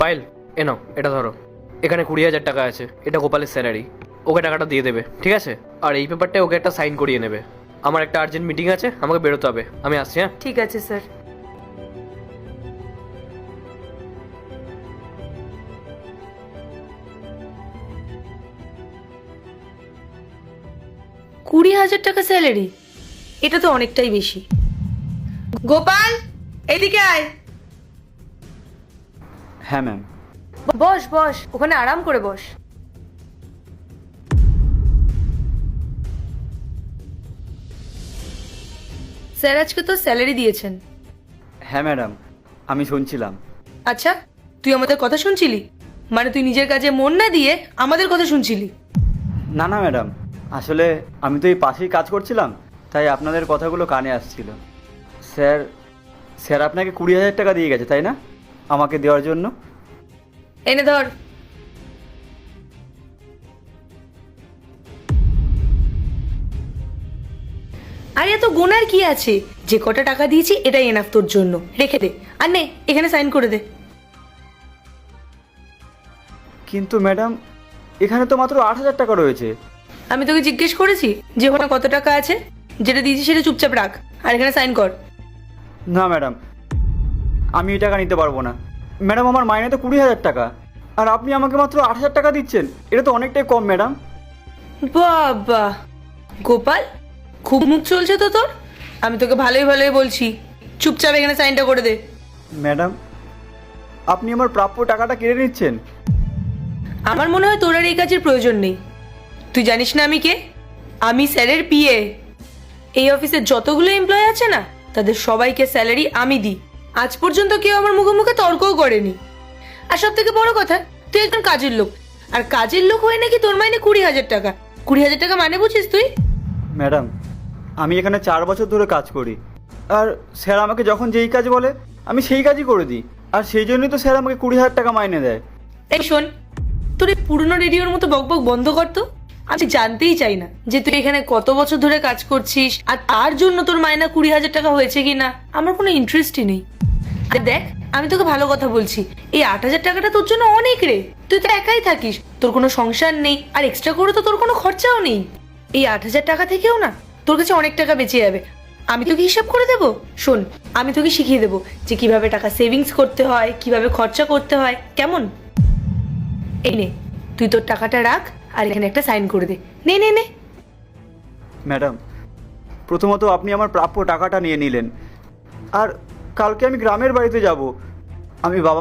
পায়েল, এ নাও, এটা ধরো। এখানে 20,000 টাকা আছে, এটা গোপালের স্যালারি। ওকে টাকাটা দিয়ে দেবে, ঠিক আছে? আর এই পেপারটায় ওকে একটা সাইন করিয়ে নেবে। আমার একটা আর্জেন্ট মিটিং আছে, আমাকে বেরোতে হবে। আমি আসছি, হ্যাঁ? ঠিক আছে স্যার। $20,000 স্যালারি, এটা তো অনেকটাই বেশি। গোপাল, এদিকে আয়। হ্যাঁ ম্যাম। বস বস, ওখানে আরাম করে বস। স্যার আজকে তো স্যালারি দিয়েছেন। হ্যাঁ ম্যাডাম, আমি শুনছিলাম। আচ্ছা, তুই আমাদের কথা শুনছিলি? মানে তুই নিজের কাজে মন না দিয়ে আমাদের কথা শুনছিলি? না না ম্যাডাম, আসলে আমি তো এই পাশেই কাজ করছিলাম, তাই আপনাদের কথাগুলো কানে আসছিল। স্যার স্যার আপনাকে 20,000 টাকা দিয়ে গেছে, তাই না? আমাকে দেওয়ার জন্য। এনে ধর। আর এত গোনার কি আছে? যে কটা টাকা দিয়েছি এটাই এনাফ তোর জন্য, রেখে দে। আর নে, এখানে সাইন করে দে। কিন্তু ম্যাডাম, এখানে তো মাত্র 8,000 টাকা রয়েছে। আমি তোকে জিজ্ঞেস করেছি যে ওখানে কত টাকা আছে? যেটা দিয়েছি সেটা চুপচাপ রাখ, আর এখানে সাইন কর। না ম্যাডাম, আমি এই টাকা নিতে পারবো না। ম্যাডাম, আমার মাইনে তো 20,000 টাকা, আর আপনি আমাকে মাত্র 8,000 টাকা দিচ্ছেন। এটা তো অনেকটাই কম ম্যাডাম। বাবা গোপাল, খুব মুখ চলছে তো তোর। আমি তোকে ভালোই ভালোই বলছি, চুপচাপ এখানে সাইনটা করে দে। ম্যাডাম, আপনি আমার প্রাপ্য টাকাটা কেড়ে নিচ্ছেন। আমার মনে হয় তোর আর এই কাজের প্রয়োজন নেই। তুই জানিস না আমি কে? আমি স্যারের পিএ। এই অফিসের যতগুলো এমপ্লয়ি আছে না, তাদের সবাইকে স্যালারি আমি দিই। আজ পর্যন্ত কেউ আমার মুখে মুখে তর্কও করেনি। আর সব থেকে বড় কথা, তুই একজন কাজের লোক, আর কাজের লোক হয়ে নাকি তোর মাইনে 20,000 টাকা। 20,000 টাকা মানে বুঝিস তুই? ম্যাডাম, আমি এখানে 4 বছর ধরে কাজ করি, আর স্যার আমাকে যখন যেই কাজ বলে আমি সেই কাজই করে দিই। আর সেই জন্যই তো স্যার আমাকে 20,000 টাকা মাইনে দেয়। এই শোন, তোর এই পুরনো রেডিওর মতো বকবক বন্ধ কর তো। আমি জানতেই চাই না যে তুই এখানে কত বছর ধরে কাজ করছিস, আর তার জন্য তোর মাইনা 20,000 টাকা হয়েছে কিনা আমার কোনো ইন্টারেস্টই নেই। আর দেখ, আমি তোকে ভালো কথা বলছি, এই 8,000 টাকাটা তোর জন্য অনেক রে। তুই তো একাই থাকিস, তোর কোনো সংসার নেই, আর এক্সট্রা করে তো তোর কোনো খরচাও নেই। এই 8,000 টাকা থেকেও না তোর কাছে অনেক টাকা বেঁচে যাবে। আমি তোকে হিসাব করে দেবো। শোন, আমি তোকে শিখিয়ে দেবো যে কিভাবে টাকা সেভিংস করতে হয়, কিভাবে খরচা করতে হয়, কেমন? এই নে, তুই তোর টাকাটা রাখ, আর এখানে একটা সাইন করে দে। নে নে নে। ম্যাডাম, প্রথমত আপনি আমার প্রাপ্য টাকাটা নিয়ে নিলেন, আর কালকে আমি গ্রামের বাড়িতে যাব। আমি বাবা